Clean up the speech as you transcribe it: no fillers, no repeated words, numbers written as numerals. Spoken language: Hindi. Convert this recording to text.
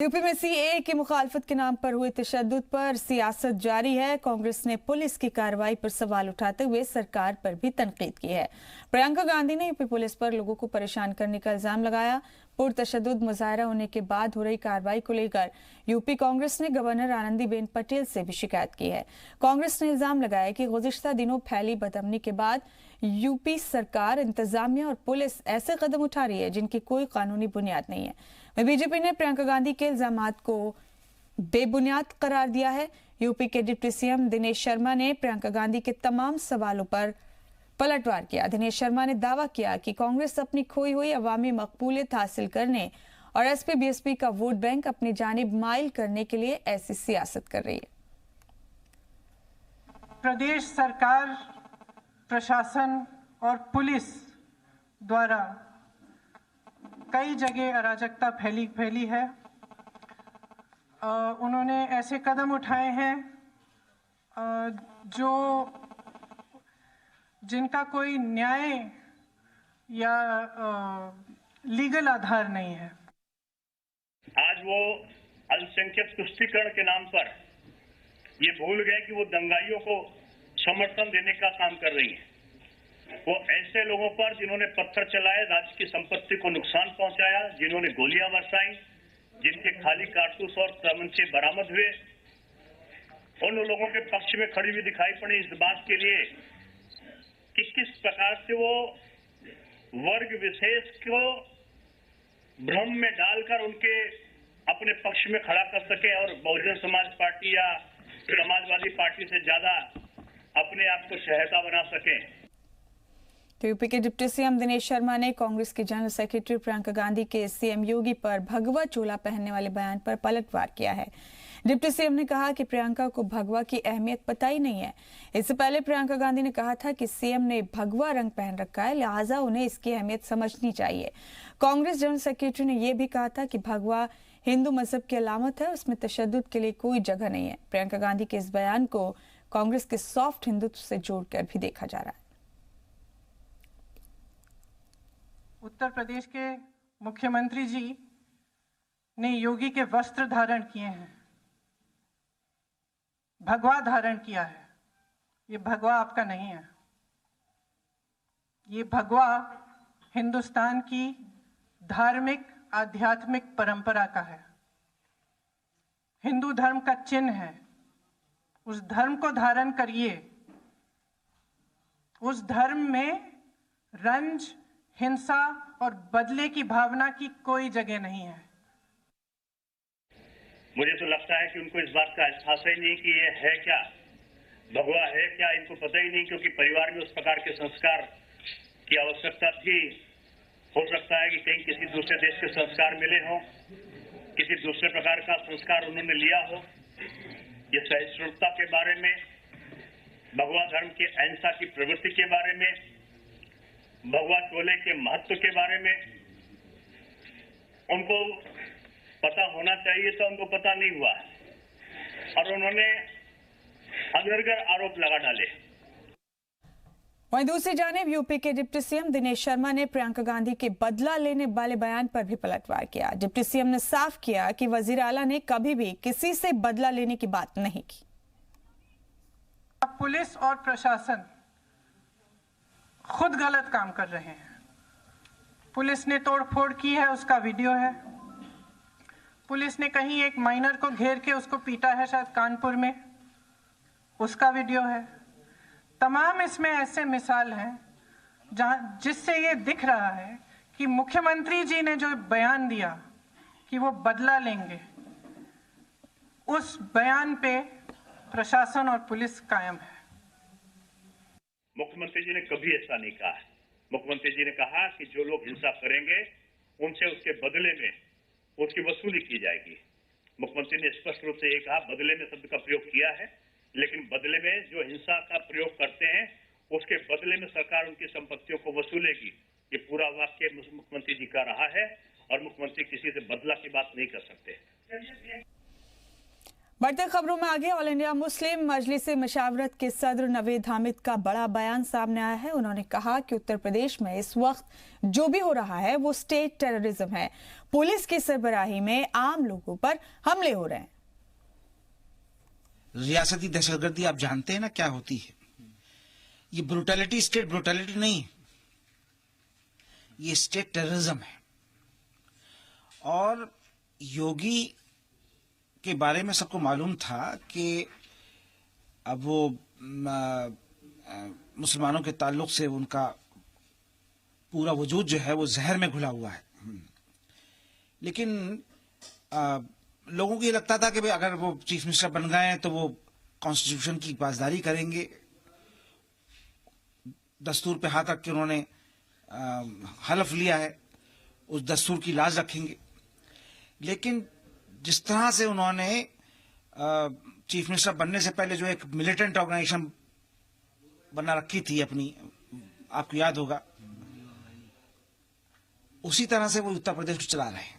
यूपी में सीएए की मुखालफत के नाम पर हुए तशद्दुद पर सियासत जारी है। कांग्रेस ने पुलिस की कार्रवाई पर सवाल उठाते हुए सरकार पर भी तनकीद की है। प्रियंका गांधी ने यूपी पुलिस पर लोगों को परेशान करने का इल्जाम लगाया। पुरतशद्दुद मुजाहरा होने के बाद हो रही कार्रवाई को लेकर यूपी कांग्रेस ने गवर्नर आनंदीबेन पटेल से भी शिकायत की है। कांग्रेस ने इल्जाम लगाया कि गुज़िश्ता दिनों फैली बदअमनी के बाद यूपी सरकार, इंतजामिया और पुलिस ऐसे कदम उठा रही है जिनकी कोई कानूनी बुनियाद नहीं है। बीजेपी ने प्रियंका गांधी के इल्जामात को बेबुनियाद करार दिया है। यूपी के डिप्टी सीएम दिनेश शर्मा ने प्रियंका गांधी के तमाम सवालों पर पलटवार किया। दिनेश शर्मा ने दावा किया कि कांग्रेस अपनी खोई हुई अवामी मकबूलियत हासिल करने और एसपी बीएसपी का वोट बैंक अपनी जानिब माइल करने के लिए ऐसी सियासत कर रही है। प्रदेश सरकार, प्रशासन और पुलिस द्वारा कई जगह अराजकता फैली है। उन्होंने ऐसे कदम उठाए हैं जिनका कोई न्याय या लीगल आधार नहीं है। आज वो अल्पसंख्यक तुष्टीकरण के नाम पर ये भूल गए कि वो दंगाइयों को समर्थन देने का काम कर रही है। वो ऐसे लोगों पर जिन्होंने पत्थर चलाए, राज्य की संपत्ति को नुकसान पहुंचाया, जिन्होंने गोलियां बरसाई, जिनके खाली कारतूस और तमंचे बरामद हुए, उन लोगों के पक्ष में खड़ी हुई दिखाई पड़ी इस बात के लिए कि किस प्रकार से वो वर्ग विशेष को भ्रम में डालकर उनके अपने पक्ष में खड़ा कर सके और बहुजन समाज पार्टी या समाजवादी पार्टी से ज्यादा अपने आप को शहता बना सके। तो यूपी के डिप्टी सीएम दिनेश शर्मा ने कांग्रेस के जनरल सेक्रेटरी प्रियंका गांधी के सीएम योगी पर भगवा चोला पहनने वाले बयान पर पलटवार किया है। डिप्टी सीएम ने कहा कि प्रियंका को भगवा की अहमियत पता ही नहीं है। इससे पहले प्रियंका गांधी ने कहा था कि सीएम ने भगवा रंग पहन रखा है, लिहाजा उन्हें इसकी अहमियत समझनी चाहिए। कांग्रेस जनरल सेक्रेटरी ने यह भी कहा था कि भगवा हिंदू मजहब की अलामत है, उसमें तशद्दुद के लिए कोई जगह नहीं है। प्रियंका गांधी के इस बयान को कांग्रेस के सॉफ्ट हिंदुत्व से जोड़कर भी देखा जा रहा है। उत्तर प्रदेश के मुख्यमंत्री जी ने योगी के वस्त्र धारण किए हैं, भगवा धारण किया है। ये भगवा आपका नहीं है, ये भगवा हिंदुस्तान की धार्मिक आध्यात्मिक परंपरा का है, हिंदू धर्म का चिन्ह है। उस धर्म को धारण करिए। उस धर्म में रंज, हिंसा और बदले की भावना की कोई जगह नहीं है। मुझे तो लगता है कि उनको इस बात का एहसास ही नहीं कि ये है क्या, भगवा है क्या, इनको पता ही नहीं, क्योंकि परिवार में उस प्रकार के संस्कार की आवश्यकता थी। हो सकता है कि कहीं किसी दूसरे देश के संस्कार मिले हों, किसी दूसरे प्रकार का संस्कार उन्होंने लिया हो। ये सहिष्णुता के बारे में, भगवा धर्म की अहिंसा की प्रवृत्ति के बारे में, भगवा चोले के महत्व के बारे में उनको पता होना चाहिए, तो उनको पता नहीं हुआ और उन्होंने अनर्गल आरोप लगा डाले। वहीं दूसरी जानिब यूपी के डिप्टी सीएम दिनेश शर्मा ने प्रियंका गांधी के बदला लेने वाले बयान पर भी पलटवार किया। डिप्टी सीएम ने साफ किया कि वजीर आला ने कभी भी किसी से बदला लेने की बात नहीं की। पुलिस और प्रशासन खुद गलत काम कर रहे हैं। पुलिस ने तोड़फोड़ की है, उसका वीडियो है। पुलिस ने कहीं एक माइनर को घेर के उसको पीटा है, शायद कानपुर में, उसका वीडियो है। तमाम इसमें ऐसे मिसाल हैं जिससे ये दिख रहा है कि मुख्यमंत्री जी ने जो बयान दिया कि वो बदला लेंगे, उस बयान पे प्रशासन और पुलिस कायम है। मुख्यमंत्री जी ने कभी ऐसा नहीं कहा है। मुख्यमंत्री जी ने कहा कि जो लोग हिंसा करेंगे उनसे उसके बदले में उसकी वसूली की जाएगी। मुख्यमंत्री ने स्पष्ट रूप से ये कहा, बदले में शब्द का प्रयोग किया है, लेकिन बदले में जो हिंसा का प्रयोग करते हैं उसके बदले में सरकार उनकी संपत्तियों को वसूलेगी। ये पूरा वाक्य मुख्यमंत्री जी का रहा है और मुख्यमंत्री किसी से बदला की बात नहीं कर सकते। बढ़ते खबरों में आगे ऑल इंडिया मुस्लिम मजलिस मशावरत के सदर नवेद हामिद का बड़ा बयान सामने आया है। उन्होंने कहा कि उत्तर प्रदेश में इस वक्त जो भी हो रहा है वो स्टेट टेररिज्म है। पुलिस की सरबराही में आम लोगों पर हमले हो रहे हैं। रियासती दहशतगर्दी आप जानते हैं ना क्या होती है। ये ब्रूटैलिटी स्टेट ब्रूटैलिटी नहीं है, ये स्टेट टेररिज्म है। और योगी के बारे में सबको मालूम था कि अब वो मुसलमानों के ताल्लुक से उनका पूरा वजूद जो है वो जहर में घुला हुआ है। लेकिन लोगों को ये लगता था कि भाई अगर वो चीफ मिनिस्टर बन गए तो वो कॉन्स्टिट्यूशन की पासदारी करेंगे। दस्तूर पे हाथ रख के उन्होंने हलफ लिया है, उस दस्तूर की लाज रखेंगे। लेकिन जिस तरह से उन्होंने चीफ मिनिस्टर बनने से पहले जो एक मिलिटेंट ऑर्गेनाइजेशन बना रखी थी अपनी, आपको याद होगा, उसी तरह से वो उत्तर प्रदेश को चला रहे हैं।